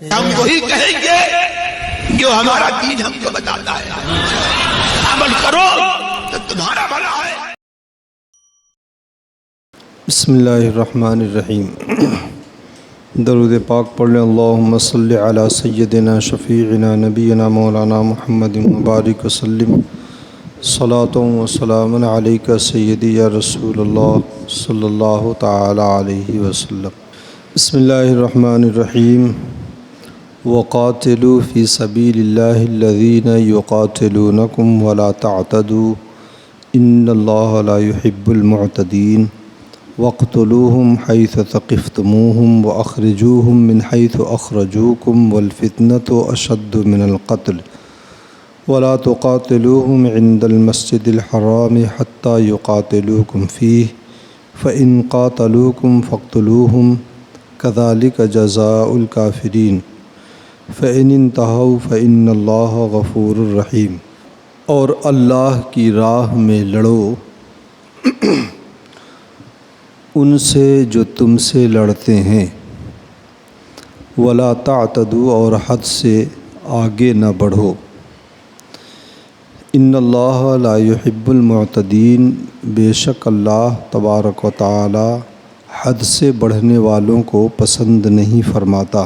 ہم وہی کہیں گے جو ہمارا دین ہم کو بتاتا ہے، عمل کرو تو تمہارا بھلا ہے۔ بسم اللہ الرحمن الرحیم۔ درود پاک پڑھ لیں۔ اللہم صلی علی سیدنا شفیعنا نبینا مولانا محمد مبارک وسلم، صلاۃ و سلام علیک سیدی یا رسول اللہ صلی اللہ تعالی علیہ وسلم۔ بسم اللہ الرحمن الرحیم۔ وقاتلوا فی سبیل اللہ الذین یقاتلونکم ولا تعتدوا ان اللہ لا يحب المعتدین وَاقْتُلُوهُمْ حَيْثُ ثَقِفْتُمُوهُمْ وَأَخْرِجُوهُمْ مِنْ حَيْثُ أَخْرَجُوكُمْ وَالْفِتْنَةُ أَشَدُّ مِنَ الْقَتْلِ وَلَا تُقَاتِلُوهُمْ عِنْدَ الْمَسْجِدِ الْحَرَامِ حَتَّى يُقَاتِلُوكُمْ فِيهِ فَإِنْ قَاتَلُوكُمْ فَاقْتُلُوهُمْ كَذَلِكَ جَزَاءُ الْكَافِرِينَ فَإِنِ انْتَهَوْا فَإِنَّ اللَّهَ غَفُورٌ رَحِيمٌ۔ اور اللہ کی راہ میں لڑو ان سے جو تم سے لڑتے ہیں، ولا تعتدوا اور حد سے آگے نہ بڑھو، ان اللہ لا يحب المعتدین بے شک اللہ تبارک و تعالی حد سے بڑھنے والوں کو پسند نہیں فرماتا۔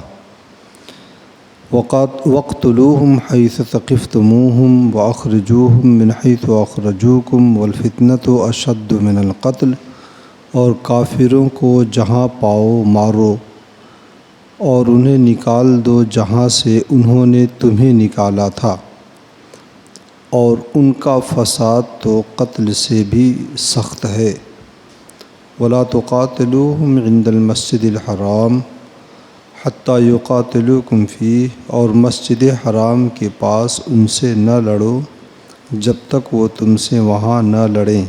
وَاقْتُلُوهُمْ حَيْثُ ثَقِفْتُمُوهُمْ وَأَخْرِجُوهُمْ مِنْ حَيْثُ أَخْرَجُوكُمْ وَالْفِتْنَةُ أَشَدُّ مِنَ الْقَتْلِ اور کافروں کو جہاں پاؤ مارو اور انہیں نکال دو جہاں سے انہوں نے تمہیں نکالا تھا، اور ان کا فساد تو قتل سے بھی سخت ہے۔ وَلَا تُقَاتِلُوهُمْ عِنْدَ الْمَسْجِدِ الْحَرَامِ حَتَّى يُقَاتِلُوكُمْ فِيهِ اور مسجد حرام کے پاس ان سے نہ لڑو جب تک وہ تم سے وہاں نہ لڑیں۔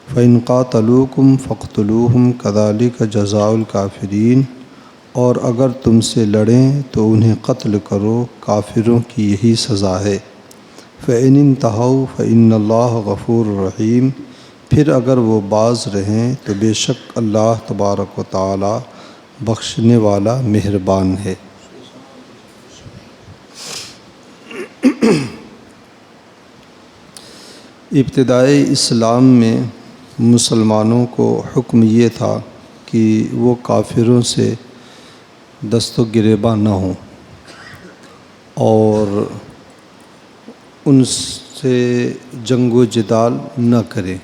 فَإِنْ قَاتَلُوكُمْ فَاقْتُلُوهُمْ كَذَلِكَ جَزَاءُ الْكَافِرِينَ اور اگر تم سے لڑیں تو انہیں قتل کرو، کافروں کی یہی سزا ہے۔ فَإِنِ انْتَهَوْا فَإِنَّ اللَّهَ غَفُورٌ رَحِيمٌ پھر اگر وہ باز رہیں تو بے شک اللہ تبارک و تعالی بخشنے والا مہربان ہے۔ ابتدائی اسلام میں مسلمانوں کو حکم یہ تھا کہ وہ کافروں سے دست و گریباں نہ ہوں اور ان سے جنگ و جدال نہ کریں،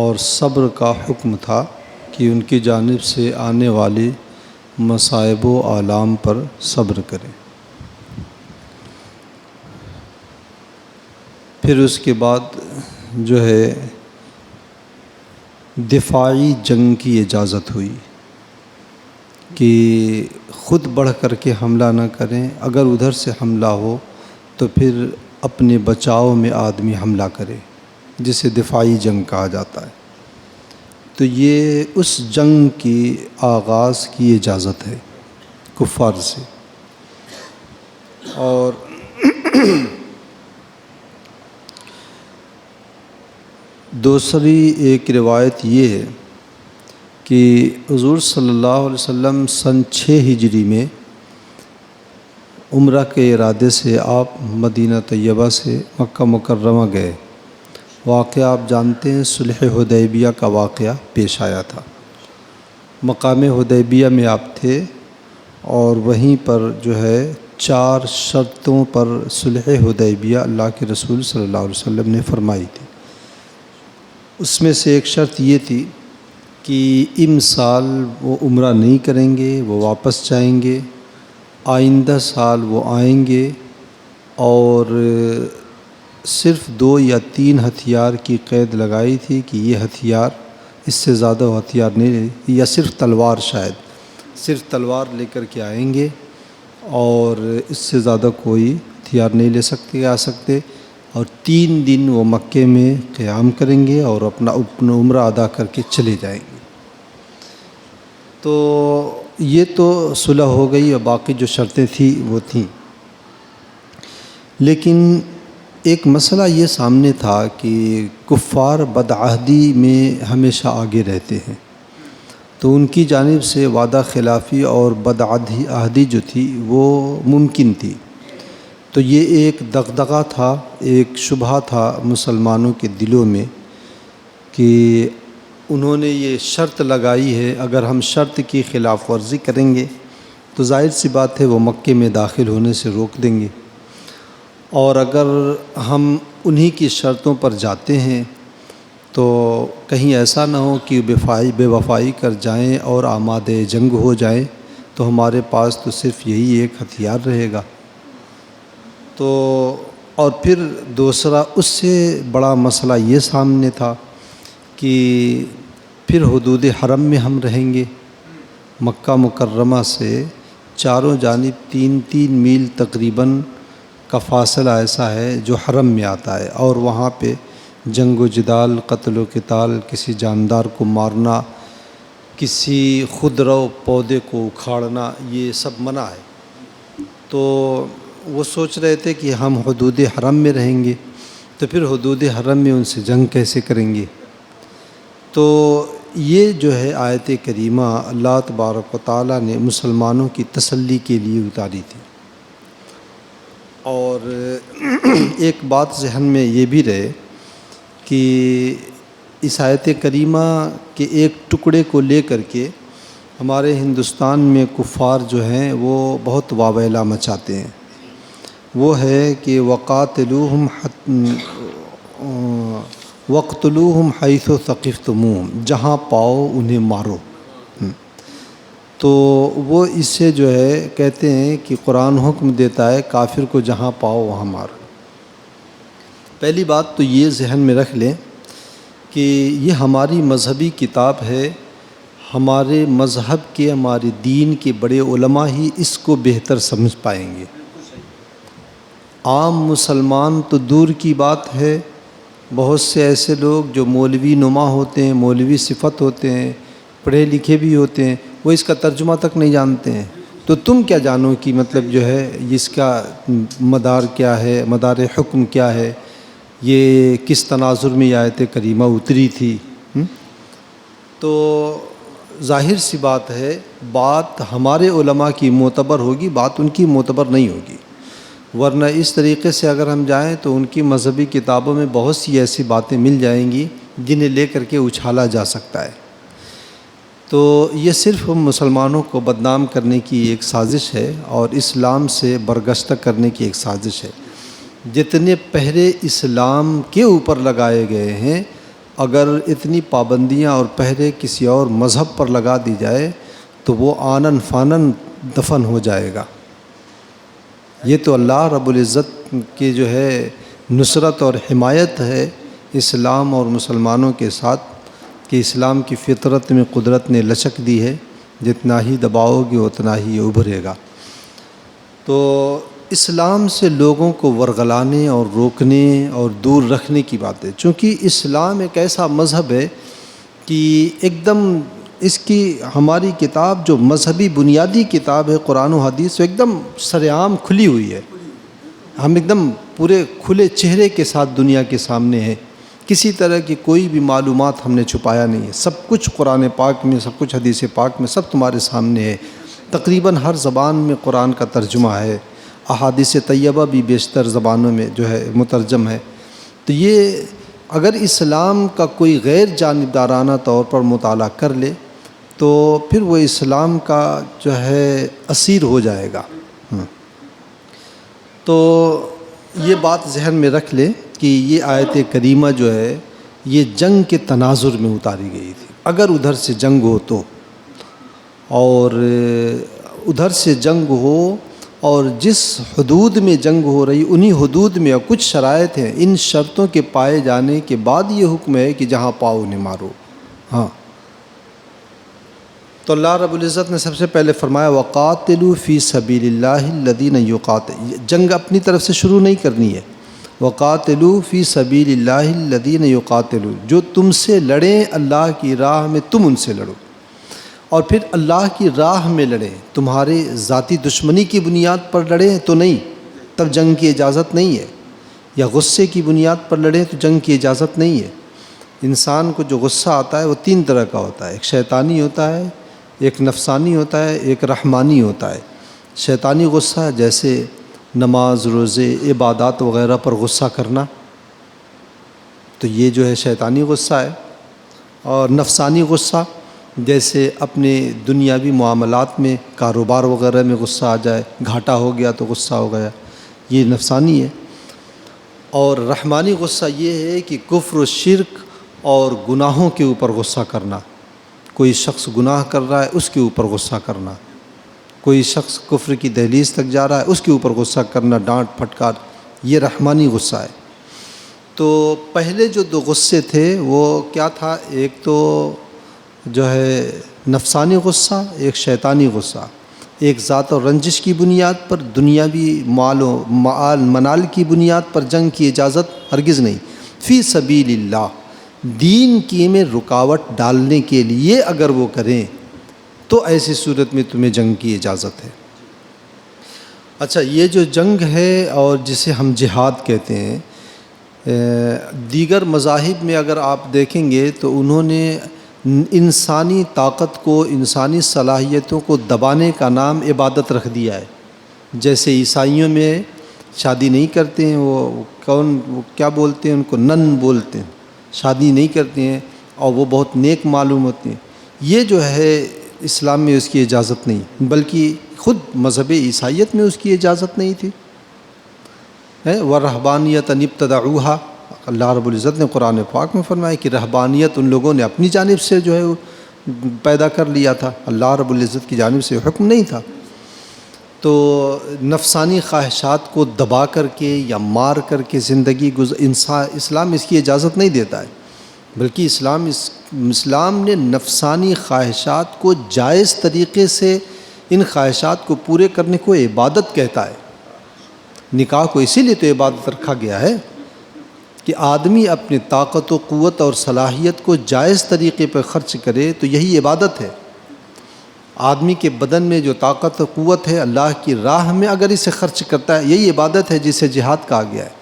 اور صبر کا حکم تھا کہ ان کی جانب سے آنے والی مصائب و آلام پر صبر کریں۔ پھر اس کے بعد جو ہے دفاعی جنگ کی اجازت ہوئی کہ خود بڑھ کر کے حملہ نہ کریں، اگر ادھر سے حملہ ہو تو پھر اپنے بچاؤ میں آدمی حملہ کرے، جسے دفاعی جنگ کہا جاتا ہے۔ تو یہ اس جنگ کی آغاز کی اجازت ہے کفار سے۔ اور دوسری ایک روایت یہ ہے کہ حضور صلی اللہ علیہ وسلم سن 6 ہجری میں عمرہ کے ارادے سے آپ مدینہ طیبہ سے مکہ مکرمہ گئے۔ واقعہ آپ جانتے ہیں، صلح حدیبیہ کا واقعہ پیش آیا تھا۔ مقام حدیبیہ میں آپ تھے اور وہیں پر جو ہے 4 شرطوں پر صلح حدیبیہ اللہ کے رسول صلی اللہ علیہ وسلم نے فرمائی تھی۔ اس میں سے ایک شرط یہ تھی کہ سال وہ عمرہ نہیں کریں گے، وہ واپس جائیں گے، آئندہ سال وہ آئیں گے، اور صرف 2 یا 3 ہتھیار کی قید لگائی تھی کہ یہ ہتھیار، اس سے زیادہ ہتھیار نہیں، یا صرف تلوار، شاید صرف تلوار لے کر کے آئیں گے اور اس سے زیادہ کوئی ہتھیار نہیں لے سکتے آ سکتے، اور 3 دن وہ مکے میں قیام کریں گے اور اپنا عمرہ ادا کر کے چلے جائیں گے۔ تو یہ تو صلح ہو گئی، اور باقی جو شرطیں تھیں وہ تھیں، لیکن ایک مسئلہ یہ سامنے تھا کہ کفار بدعہدی میں ہمیشہ آگے رہتے ہیں، تو ان کی جانب سے وعدہ خلافی اور بدعہدی جو تھی وہ ممکن تھی۔ تو یہ ایک دغدغہ تھا، ایک شبہہ تھا مسلمانوں کے دلوں میں کہ انہوں نے یہ شرط لگائی ہے، اگر ہم شرط کی خلاف ورزی کریں گے تو ظاہر سی بات ہے وہ مکے میں داخل ہونے سے روک دیں گے، اور اگر ہم انہی کی شرطوں پر جاتے ہیں تو کہیں ایسا نہ ہو کہ بے وفائی کر جائیں اور آمادہ جنگ ہو جائیں، تو ہمارے پاس تو صرف یہی ایک ہتھیار رہے گا۔ تو اور پھر دوسرا اس سے بڑا مسئلہ یہ سامنے تھا کہ پھر حدود حرم میں ہم رہیں گے۔ مکہ مکرمہ سے چاروں جانب 3 میل تقریباً کا فاصلہ ایسا ہے جو حرم میں آتا ہے، اور وہاں پہ جنگ و جدال، قتل و قتال، کسی جاندار کو مارنا، کسی خودرو پودے کو اکھاڑنا، یہ سب منع ہے۔ تو وہ سوچ رہے تھے کہ ہم حدود حرم میں رہیں گے تو پھر حدود حرم میں ان سے جنگ کیسے کریں گے۔ تو یہ جو ہے آیت کریمہ اللہ تبارک و تعالیٰ نے مسلمانوں کی تسلی کے لیے اتاری تھی۔ اور ایک بات ذہن میں یہ بھی رہے کہ اس آیت کریمہ کے ایک ٹکڑے کو لے کر کے ہمارے ہندوستان میں کفار جو ہیں وہ بہت واویلا مچاتے ہیں۔ وہ ہے کہ وقتلوہم حیث ثقفتموہم، جہاں پاؤ انہیں مارو۔ تو وہ اس سے جو ہے کہتے ہیں کہ قرآن حکم دیتا ہے کافر کو جہاں پاؤ وہاں مارو۔ پہلی بات تو یہ ذہن میں رکھ لیں کہ یہ ہماری مذہبی کتاب ہے، ہمارے مذہب کے، ہمارے دین کے بڑے علماء ہی اس کو بہتر سمجھ پائیں گے۔ عام مسلمان تو دور کی بات ہے، بہت سے ایسے لوگ جو مولوی نما ہوتے ہیں، مولوی صفت ہوتے ہیں، پڑھے لکھے بھی ہوتے ہیں، وہ اس کا ترجمہ تک نہیں جانتے ہیں۔ تو تم کیا جانو کہ مطلب جو ہے اس کا مدار کیا ہے، مدار حکم کیا ہے، یہ کس تناظر میں یہ آیت کریمہ اتری تھی۔ تو ظاہر سی بات ہے، بات ہمارے علماء کی معتبر ہوگی، بات ان کی معتبر نہیں ہوگی۔ ورنہ اس طریقے سے اگر ہم جائیں تو ان کی مذہبی کتابوں میں بہت سی ایسی باتیں مل جائیں گی جنہیں لے کر کے اچھالا جا سکتا ہے۔ تو یہ صرف ہم مسلمانوں کو بدنام کرنے کی ایک سازش ہے اور اسلام سے برگشتہ کرنے کی ایک سازش ہے۔ جتنے پہرے اسلام کے اوپر لگائے گئے ہیں، اگر اتنی پابندیاں اور پہرے کسی اور مذہب پر لگا دی جائے تو وہ آنن فانن دفن ہو جائے گا۔ یہ تو اللہ رب العزت کی جو ہے نصرت اور حمایت ہے اسلام اور مسلمانوں کے ساتھ، کہ اسلام کی فطرت میں قدرت نے لچک دی ہے، جتنا ہی دباؤ گے اتنا ہی یہ ابھرے گا۔ تو اسلام سے لوگوں کو ورغلانے اور روکنے اور دور رکھنے کی بات ہے، چونکہ اسلام ایک ایسا مذہب ہے کہ ایک دم اس کی ہماری کتاب جو مذہبی بنیادی کتاب ہے قرآن و حدیث، وہ ایک دم سر عام کھلی ہوئی ہے۔ ہم ایک دم پورے کھلے چہرے کے ساتھ دنیا کے سامنے ہیں، کسی طرح کی کوئی بھی معلومات ہم نے چھپایا نہیں ہے، سب کچھ قرآن پاک میں، سب کچھ حدیث پاک میں، سب تمہارے سامنے ہے۔ تقریباً ہر زبان میں قرآن کا ترجمہ ہے، احادیث طیبہ بھی بیشتر زبانوں میں جو ہے مترجم ہے۔ تو یہ اگر اسلام کا کوئی غیر جانبدارانہ طور پر مطالعہ کر لے تو پھر وہ اسلام کا جو ہے اسیر ہو جائے گا۔ تو یہ بات ذہن میں رکھ لیں کہ یہ آیت کریمہ جو ہے یہ جنگ کے تناظر میں اتاری گئی تھی۔ اگر ادھر سے جنگ ہو تو، اور ادھر سے جنگ ہو اور جس حدود میں جنگ ہو رہی انہی حدود میں کچھ شرائط ہیں، ان شرطوں کے پائے جانے کے بعد یہ حکم ہے کہ جہاں پاؤ انہیں مارو۔ ہاں، تو اللہ رب العزت نے سب سے پہلے فرمایا وَقَاتِلُوا فِي سَبِيلِ اللَّهِ الَّذِينَ يُقَاتِلُونَ، جنگ اپنی طرف سے شروع نہیں کرنی ہے۔ وَقَاتِلُوا فِي سَبِيلِ اللَّهِ الَّذِينَ يُقَاتِلُونَ، جو تم سے لڑیں اللہ کی راہ میں تم ان سے لڑو، اور پھر اللہ کی راہ میں لڑیں، تمہارے ذاتی دشمنی کی بنیاد پر لڑیں تو نہیں، تب جنگ کی اجازت نہیں ہے، یا غصے کی بنیاد پر لڑیں تو جنگ کی اجازت نہیں ہے۔ انسان کو جو غصہ آتا ہے وہ 3 طرح کا ہوتا ہے، ایک شیطانی ہوتا ہے، ایک نفسانی ہوتا ہے، ایک رحمانی ہوتا ہے۔ شیطانی غصہ جیسے نماز، روزے، عبادات وغیرہ پر غصہ کرنا، تو یہ جو ہے شیطانی غصہ ہے۔ اور نفسانی غصہ جیسے اپنے دنیاوی معاملات میں، کاروبار وغیرہ میں غصہ آ جائے، گھاٹا ہو گیا تو غصہ ہو گیا، یہ نفسانی ہے۔ اور رحمانی غصہ یہ ہے کہ کفر و شرک اور گناہوں کے اوپر غصہ کرنا، کوئی شخص گناہ کر رہا ہے اس کے اوپر غصہ کرنا، کوئی شخص کفر کی دہلیز تک جا رہا ہے اس کے اوپر غصہ کرنا، ڈانٹ پھٹکار، یہ رحمانی غصہ ہے۔ تو پہلے جو 2 غصے تھے وہ کیا تھا؟ ایک تو جو ہے نفسانی غصہ، ایک شیطانی غصہ۔ ایک ذات اور رنجش کی بنیاد پر، دنیاوی مال و منال کی بنیاد پر جنگ کی اجازت ہرگز نہیں۔ فی سبیل اللہ، دین کی میں رکاوٹ ڈالنے کے لیے اگر وہ کریں تو ایسی صورت میں تمہیں جنگ کی اجازت ہے۔ اچھا، یہ جو جنگ ہے اور جسے ہم جہاد کہتے ہیں، دیگر مذاہب میں اگر آپ دیکھیں گے تو انہوں نے انسانی طاقت کو، انسانی صلاحیتوں کو دبانے کا نام عبادت رکھ دیا ہے۔ جیسے عیسائیوں میں شادی نہیں کرتے ہیں، وہ کیا بولتے ہیں ان کو؟ نن بولتے ہیں، شادی نہیں کرتے ہیں اور وہ بہت نیک معلوم ہوتے ہیں۔ یہ جو ہے اسلام میں اس کی اجازت نہیں، بلکہ خود مذہب عیسائیت میں اس کی اجازت نہیں تھی۔ وَالرَّهْبَانِيَّةَ ابْتَدَعُوهَا، اللہ رب العزت نے قرآن پاک میں فرمایا کہ رہبانیت ان لوگوں نے اپنی جانب سے جو ہے پیدا کر لیا تھا، اللہ رب العزت کی جانب سے حکم نہیں تھا۔ تو نفسانی خواہشات کو دبا کر کے یا مار کر کے زندگی اسلام اس کی اجازت نہیں دیتا ہے، بلکہ اسلام نے نفسانی خواہشات کو جائز طریقے سے، ان خواہشات کو پورے کرنے کو عبادت کہتا ہے۔ نکاح کو اسی لیے تو عبادت رکھا گیا ہے کہ آدمی اپنی طاقت و قوت اور صلاحیت کو جائز طریقے پر خرچ کرے، تو یہی عبادت ہے۔ آدمی کے بدن میں جو طاقت و قوت ہے اللہ کی راہ میں اگر اسے خرچ کرتا ہے، یہی عبادت ہے جسے جہاد کہا گیا ہے۔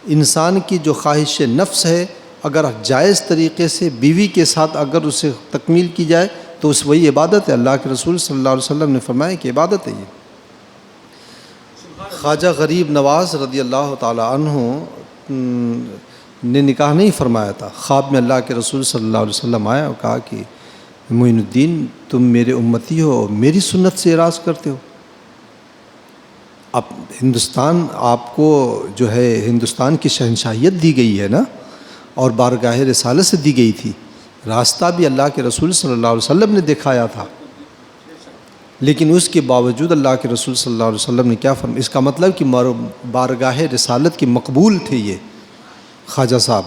انسان کی جو خواہش نفس ہے، اگر جائز طریقے سے بیوی کے ساتھ اگر اسے تکمیل کی جائے تو اس وہی عبادت ہے۔ اللہ کے رسول صلی اللہ علیہ وسلم نے فرمایا کہ عبادت ہے یہ۔ خواجہ غریب نواز رضی اللہ تعالی عنہ نے نکاح نہیں فرمایا تھا، خواب میں اللہ کے رسول صلی اللہ علیہ وسلم آیا اور کہا کہ معین الدین، تم میرے امتی ہو اور میری سنت سے اعراض کرتے ہو۔ اب ہندوستان آپ کو جو ہے ہندوستان کی شہنشاہیت دی گئی ہے نا، اور بارگاہ رسالت سے دی گئی تھی، راستہ بھی اللہ کے رسول صلی اللہ علیہ وسلم نے دکھایا تھا، لیکن اس کے باوجود اللہ کے رسول صلی اللہ علیہ وسلم نے کیا فرمایا؟ اس کا مطلب کہ بارگاہ رسالت کی مقبول تھے یہ خواجہ صاحب،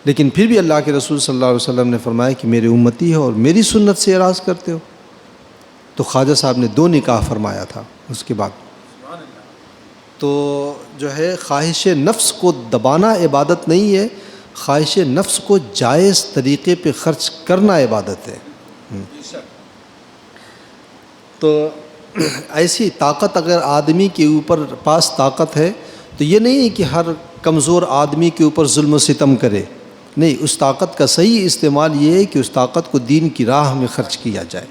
لیکن پھر بھی اللہ کے رسول صلی اللہ علیہ وسلم نے فرمایا کہ میرے امتی ہو اور میری سنت سے اعراض کرتے ہو۔ تو خواجہ صاحب نے 2 نکاح فرمایا تھا اس کے بعد۔ تو جو ہے خواہش نفس کو دبانا عبادت نہیں ہے، خواہش نفس کو جائز طریقے پہ خرچ کرنا عبادت ہے۔ تو ایسی طاقت اگر آدمی کے اوپر پاس طاقت ہے تو یہ نہیں ہے کہ ہر کمزور آدمی کے اوپر ظلم و ستم کرے، نہیں، اس طاقت کا صحیح استعمال یہ ہے کہ اس طاقت کو دین کی راہ میں خرچ کیا جائے۔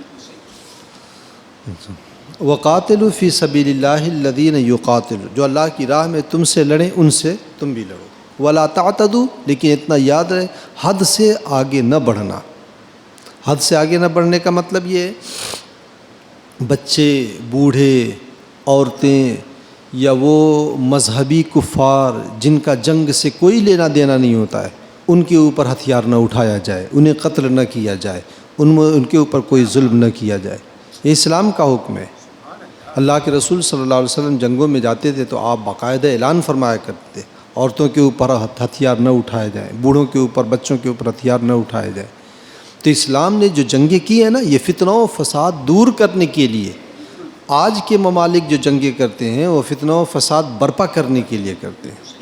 وَقَاتِلُوا فِي سَبِيلِ اللَّهِ الَّذِينَ يُقَاتِلُوا، جو اللہ کی راہ میں تم سے لڑیں ان سے تم بھی لڑو۔ وَلَا تَعْتَدُوا، لیکن اتنا یاد رہے حد سے آگے نہ بڑھنا۔ حد سے آگے نہ بڑھنے کا مطلب یہ ہے بچے، بوڑھے، عورتیں یا وہ مذہبی کفار جن کا جنگ سے کوئی لینا دینا نہیں ہوتا ہے، ان کے اوپر ہتھیار نہ اٹھایا جائے، انہیں قتل نہ کیا جائے، ان کے اوپر کوئی ظلم نہ کیا جائے۔ یہ اسلام کا حکم ہے۔ اللہ کے رسول صلی اللہ علیہ وسلم جنگوں میں جاتے تھے تو آپ باقاعدہ اعلان فرمایا کرتے تھے عورتوں کے اوپر ہتھیار نہ اٹھائے جائیں، بوڑھوں کے اوپر، بچوں کے اوپر ہتھیار نہ اٹھائے جائیں۔ تو اسلام نے جو جنگیں کی ہیں نا، یہ فتنہ و فساد دور کرنے کے لیے۔ آج کے ممالک جو جنگیں کرتے ہیں وہ فتنہ و فساد برپا کرنے کے لیے کرتے ہیں۔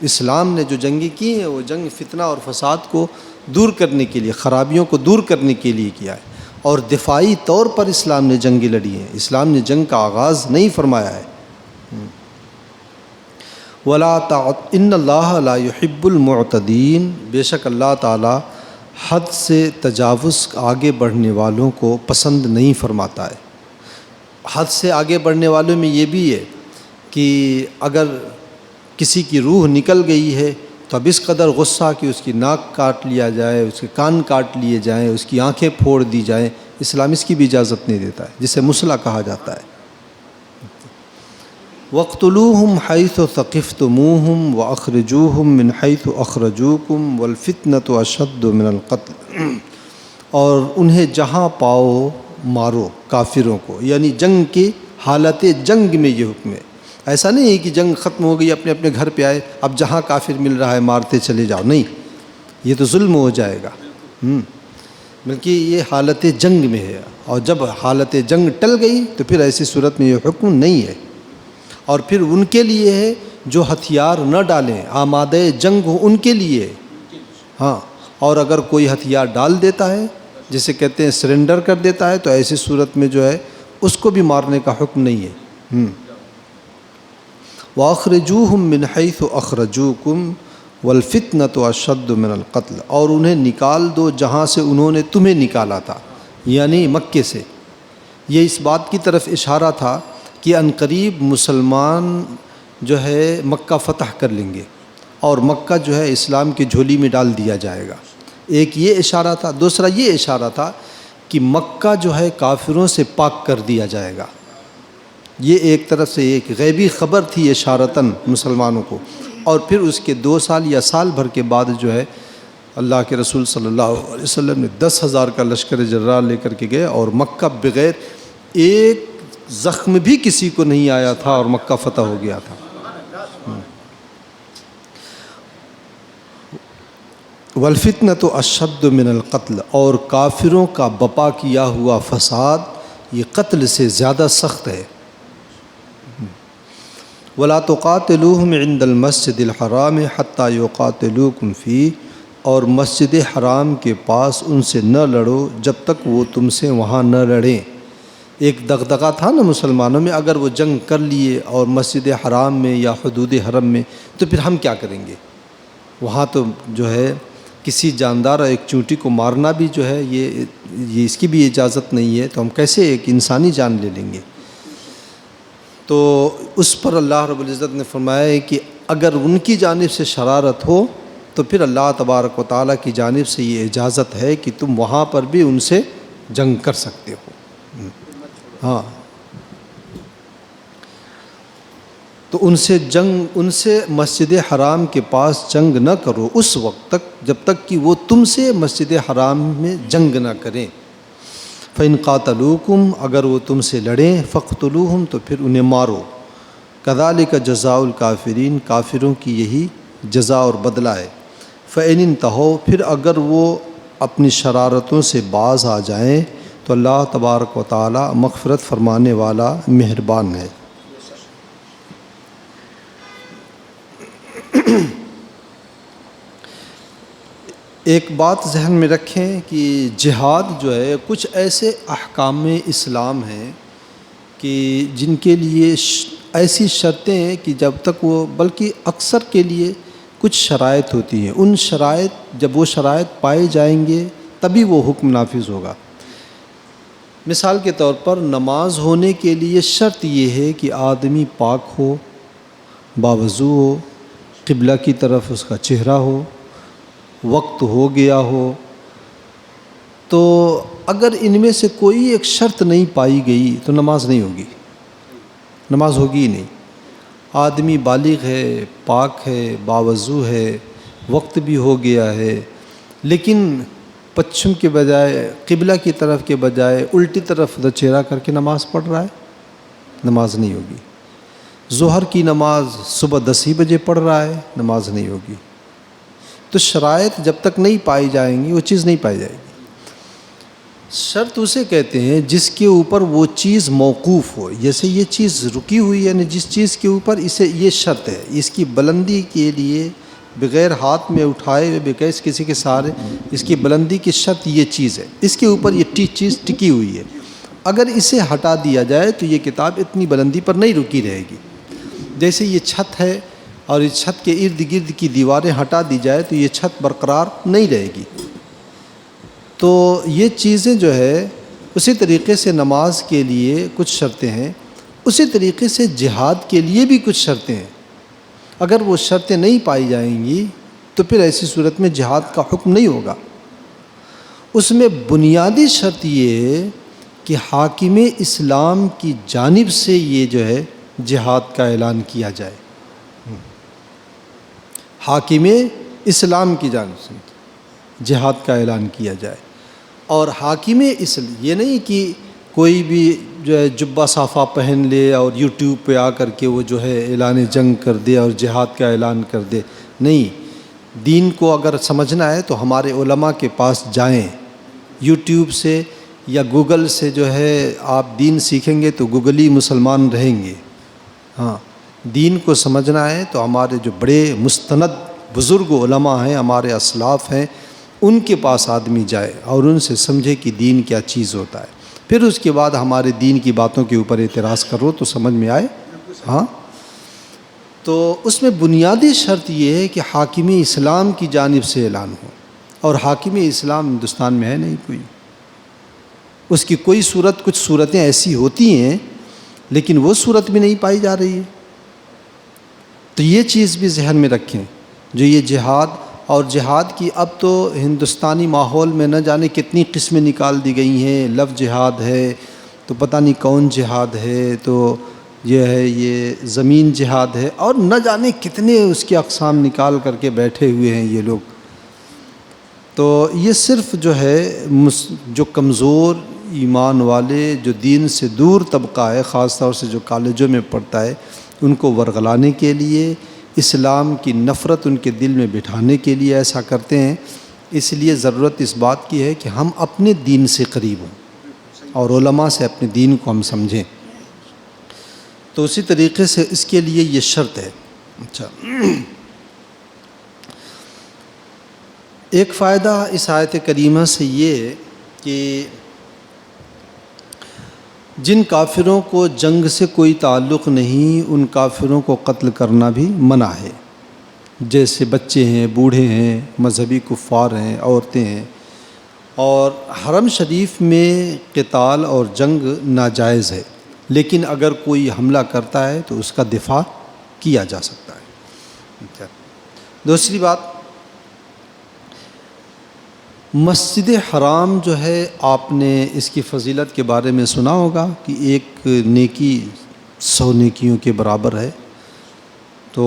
اسلام نے جو جنگیں کی ہیں وہ جنگ فتنہ اور فساد کو دور کرنے کے لیے، خرابیوں کو دور کرنے کے لیے کیا ہے، اور دفاعی طور پر اسلام نے جنگیں لڑی ہیں۔ اسلام نے جنگ کا آغاز نہیں فرمایا ہے۔ ان اللہ لا يحب المعتدین، بے شک اللہ تعالیٰ حد سے تجاوز آگے بڑھنے والوں کو پسند نہیں فرماتا ہے۔ حد سے آگے بڑھنے والوں میں یہ بھی ہے کہ اگر کسی کی روح نکل گئی ہے تو اب اس قدر غصہ کہ اس کی ناک کاٹ لیا جائے، اس کے کان کاٹ لیے جائیں، اس کی آنکھیں پھوڑ دی جائیں، اسلام اس کی بھی اجازت نہیں دیتا ہے، جسے مصلح کہا جاتا ہے۔ وَاقْتُلُوهُمْ حَيْثُ ثَقِفْتُمُوهُمْ وَأَخْرِجُوهُمْ مِنْ حَيْثُ أَخْرَجُوكُمْ وَالْفِتْنَةُ أَشَدُّ مِنَ الْقَتْلِ، اور انہیں جہاں پاؤ مارو کافروں کو، یعنی جنگ کی حالت جنگ میں یہ حکم ہے۔ ایسا نہیں ہے کہ جنگ ختم ہو گئی اپنے اپنے گھر پہ آئے اب جہاں کافر مل رہا ہے مارتے چلے جاؤ، نہیں، یہ تو ظلم ہو جائے گا، بلکہ یہ حالت جنگ میں ہے، اور جب حالت جنگ ٹل گئی تو پھر ایسی صورت میں یہ حکم نہیں ہے۔ اور پھر ان کے لیے ہے جو ہتھیار نہ ڈالیں، آمادہ جنگ ہو ان کے لیے، ہاں، اور اگر کوئی ہتھیار ڈال دیتا ہے جسے کہتے ہیں سرنڈر کر دیتا ہے تو ایسی صورت میں جو ہے اس کو بھی مارنے کا حکم نہیں ہے۔ وَأَخْرِجُوهُمْ مِنْ حَيْثُ أَخْرَجُوكُمْ وَالْفِتْنَةُ أَشَدُّ مِنَ الْقَتْلِ، اور انہیں نکال دو جہاں سے انہوں نے تمہیں نکالا تھا، یعنی مکے سے۔ یہ اس بات کی طرف اشارہ تھا کہ عنقریب مسلمان جو ہے مکہ فتح کر لیں گے اور مکہ جو ہے اسلام کی جھولی میں ڈال دیا جائے گا، ایک یہ اشارہ تھا۔ دوسرا یہ اشارہ تھا کہ مکہ جو ہے کافروں سے پاک کر دیا جائے گا، یہ ایک طرف سے ایک غیبی خبر تھی اشارتاً مسلمانوں کو۔ اور پھر اس کے 2 سال یا سال بھر کے بعد جو ہے اللہ کے رسول صلی اللہ علیہ وسلم نے 10,000 کا لشکر جرار لے کر کے گئے، اور مکہ بغیر ایک زخم بھی کسی کو نہیں آیا تھا اور مکہ فتح ہو گیا تھا۔ والفتنة اشد من القتل، اور کافروں کا بپا کیا ہوا فساد یہ قتل سے زیادہ سخت ہے۔ ولا تقاتلوهم عند المسجد الحرام حتى يقاتلوكم فيه، اور مسجد حرام کے پاس ان سے نہ لڑو جب تک وہ تم سے وہاں نہ لڑیں۔ ایک دغدغہ تھا نا مسلمانوں میں، اگر وہ جنگ کر لیے اور مسجد حرام میں یا حدود حرم میں تو پھر ہم کیا کریں گے؟ وہاں تو جو ہے کسی جاندار ایک چونٹی کو مارنا بھی جو ہے یہ اس کی بھی اجازت نہیں ہے، تو ہم کیسے ایک انسانی جان لے لیں گے؟ تو اس پر اللہ رب العزت نے فرمایا ہے کہ اگر ان کی جانب سے شرارت ہو تو پھر اللہ تبارک و تعالیٰ کی جانب سے یہ اجازت ہے کہ تم وہاں پر بھی ان سے جنگ کر سکتے ہو۔ ہاں، تو ان سے مسجد حرام کے پاس جنگ نہ کرو اس وقت تک جب تک کہ وہ تم سے مسجد حرام میں جنگ نہ کریں۔ فَإِن قَاتَلُوكُمْ، اگر وہ تم سے لڑیں، فَاقْتُلُوهُمْ، تو پھر انہیں مارو۔ كَذَلِكَ جَزَاءُ الْكَافِرِينَ، کافروں کی یہی جزا اور بدلہ ہے۔ فَإِنِ انْتَهَوْا، پھر اگر وہ اپنی شرارتوں سے باز آ جائیں تو اللہ تبارک و تعالی مغفرت فرمانے والا مہربان ہے۔ ایک بات ذہن میں رکھیں کہ جہاد جو ہے کچھ ایسے احکام اسلام ہیں کہ جن کے لیے ایسی شرطیں ہیں کہ جب تک وہ، بلکہ اکثر کے لیے کچھ شرائط ہوتی ہیں، ان شرائط جب وہ شرائط پائے جائیں گے تبھی وہ حکم نافذ ہوگا۔ مثال کے طور پر نماز ہونے کے لیے شرط یہ ہے کہ آدمی پاک ہو، باوضو ہو، قبلہ کی طرف اس کا چہرہ ہو، وقت ہو گیا ہو۔ تو اگر ان میں سے کوئی ایک شرط نہیں پائی گئی تو نماز نہیں ہوگی، نماز ہوگی ہی نہیں۔ آدمی بالغ ہے، پاک ہے، باوضو ہے، وقت بھی ہو گیا ہے، لیکن پچھم کے بجائے، قبلہ کی طرف کے بجائے الٹی طرف چہرہ کر کے نماز پڑھ رہا ہے، نماز نہیں ہوگی۔ ظہر کی نماز صبح 10 ہی بجے پڑھ رہا ہے، نماز نہیں ہوگی۔ تو شرائط جب تک نہیں پائی جائیں گی وہ چیز نہیں پائی جائے گی۔ شرط اسے کہتے ہیں جس کے اوپر وہ چیز موقوف ہو، جیسے یہ چیز رکی ہوئی ہے، یعنی جس چیز کے اوپر اسے یہ شرط ہے، اس کی بلندی کے لیے بغیر ہاتھ میں اٹھائے ہوئے، بغیر کسی کے سہارے، اس کی بلندی کی شرط یہ چیز ہے، اس کے اوپر یہ چیز ٹکی ہوئی ہے۔ اگر اسے ہٹا دیا جائے تو یہ کتاب اتنی بلندی پر نہیں رکی رہے گی۔ جیسے یہ چھت ہے، اور اس چھت کے ارد گرد کی دیواریں ہٹا دی جائے تو یہ چھت برقرار نہیں رہے گی۔ تو یہ چیزیں جو ہے اسی طریقے سے نماز کے لیے کچھ شرطیں ہیں، اسی طریقے سے جہاد کے لیے بھی کچھ شرطیں ہیں۔ اگر وہ شرطیں نہیں پائی جائیں گی تو پھر ایسی صورت میں جہاد کا حکم نہیں ہوگا۔ اس میں بنیادی شرط یہ ہے کہ حاکم اسلام کی جانب سے یہ جو ہے جہاد کا اعلان کیا جائے، حاکم اسلام کی جانب سے جہاد کا اعلان کیا جائے۔ اور حاکم اسلام یہ نہیں کہ کوئی بھی جو ہے جبہ صافہ پہن لے اور یوٹیوب پہ آ کر کے وہ جو ہے اعلان جنگ کر دے اور جہاد کا اعلان کر دے، نہیں۔ دین کو اگر سمجھنا ہے تو ہمارے علماء کے پاس جائیں، یوٹیوب سے یا گوگل سے جو ہے آپ دین سیکھیں گے تو گوگلی مسلمان رہیں گے۔ ہاں، دین کو سمجھنا ہے تو ہمارے جو بڑے مستند بزرگ علماء ہیں، ہمارے اسلاف ہیں، ان کے پاس آدمی جائے اور ان سے سمجھے کہ دین کیا چیز ہوتا ہے، پھر اس کے بعد ہمارے دین کی باتوں کے اوپر اعتراض کرو تو سمجھ میں آئے۔ ہاں، تو اس میں بنیادی شرط یہ ہے کہ حاکم اسلام کی جانب سے اعلان ہو، اور حاکم اسلام ہندوستان میں ہے نہیں کوئی۔ اس کی کوئی صورت، کچھ صورتیں ایسی ہوتی ہیں لیکن وہ صورت بھی نہیں پائی جا رہی ہے۔ تو یہ چیز بھی ذہن میں رکھیں، جو یہ جہاد اور جہاد کی اب تو ہندوستانی ماحول میں نہ جانے کتنی قسمیں نکال دی گئی ہیں۔ لفظ جہاد ہے تو پتہ نہیں کون جہاد ہے، تو یہ ہے یہ زمین جہاد ہے، اور نہ جانے کتنے اس کی اقسام نکال کر کے بیٹھے ہوئے ہیں یہ لوگ۔ تو یہ صرف جو ہے جو کمزور ایمان والے، جو دین سے دور طبقہ ہے، خاص طور سے جو کالجوں میں پڑھتا ہے، ان کو ورغلانے کے لیے، اسلام کی نفرت ان کے دل میں بٹھانے کے لیے ایسا کرتے ہیں۔ اس لیے ضرورت اس بات کی ہے کہ ہم اپنے دین سے قریب ہوں اور علماء سے اپنے دین کو ہم سمجھیں۔ تو اسی طریقے سے اس کے لیے یہ شرط ہے۔ اچھا، ایک فائدہ اس آیت کریمہ سے یہ کہ جن کافروں کو جنگ سے کوئی تعلق نہیں، ان کافروں کو قتل کرنا بھی منع ہے، جیسے بچے ہیں، بوڑھے ہیں، مذہبی کفار ہیں، عورتیں ہیں۔ اور حرم شریف میں قتال اور جنگ ناجائز ہے، لیکن اگر کوئی حملہ کرتا ہے تو اس کا دفاع کیا جا سکتا ہے۔ دوسری بات، مسجد حرام جو ہے، آپ نے اس کی فضیلت کے بارے میں سنا ہوگا کہ ایک نیکی 100 نیکیوں کے برابر ہے۔ تو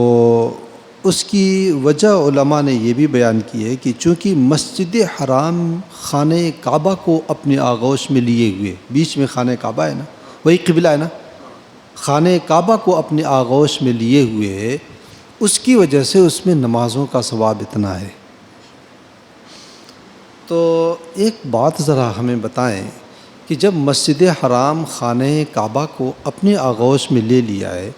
اس کی وجہ علماء نے یہ بھی بیان کی ہے کہ چونکہ مسجد حرام خانہ کعبہ کو اپنے آغوش میں لیے ہوئے، بیچ میں خانہ کعبہ ہے نا، وہی قبلہ ہے نا، خانہ کعبہ کو اپنے آغوش میں لیے ہوئے، اس کی وجہ سے اس میں نمازوں کا ثواب اتنا ہے۔ تو ایک بات ذرا ہمیں بتائیں کہ جب مسجد حرام خانہ کعبہ کو اپنے آغوش میں لے لیا ہے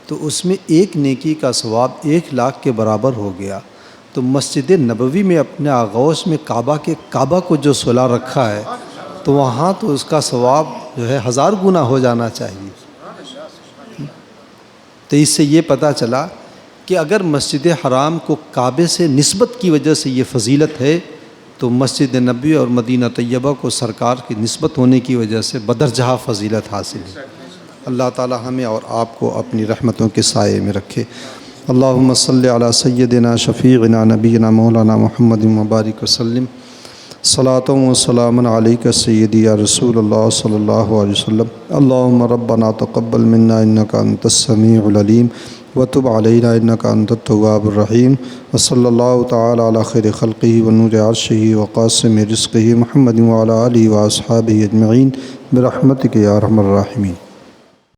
تو اس میں ایک نیکی کا ثواب 1,00,000 کے برابر ہو گیا، تو مسجد نبوی میں اپنے آغوش میں کعبہ کو جو صلہ رکھا ہے تو وہاں تو اس کا ثواب جو ہے 1000 گنا ہو جانا چاہیے۔ تو اس سے یہ پتہ چلا کہ اگر مسجد حرام کو کعبے سے نسبت کی وجہ سے یہ فضیلت ہے تو مسجد نبوی اور مدینہ طیبہ کو سرکار کی نسبت ہونے کی وجہ سے بدرجہ فضیلت حاصل ہے۔ اللہ تعالی ہمیں اور آپ کو اپنی رحمتوں کے سائے میں رکھے۔ اللہم صلی علی سیدنا شفیعنا نبینا مولانا محمد مبارک وسلم۔ صلاۃ و سلام علیک سیدی یا رسول اللہ صلی اللہ علیہ وسلم۔ اللہم ربنا تقبل منا انک انت السمیع العلیم وتب علینا انک انت التواب الرحیم، وصلی اللہ تعالی علی خیر خلقہ ونور عرشہ وقاسم رزقہ محمد وعلی آلہ واصحابہ اجمعین برحمتک یا ارحم الراحمین۔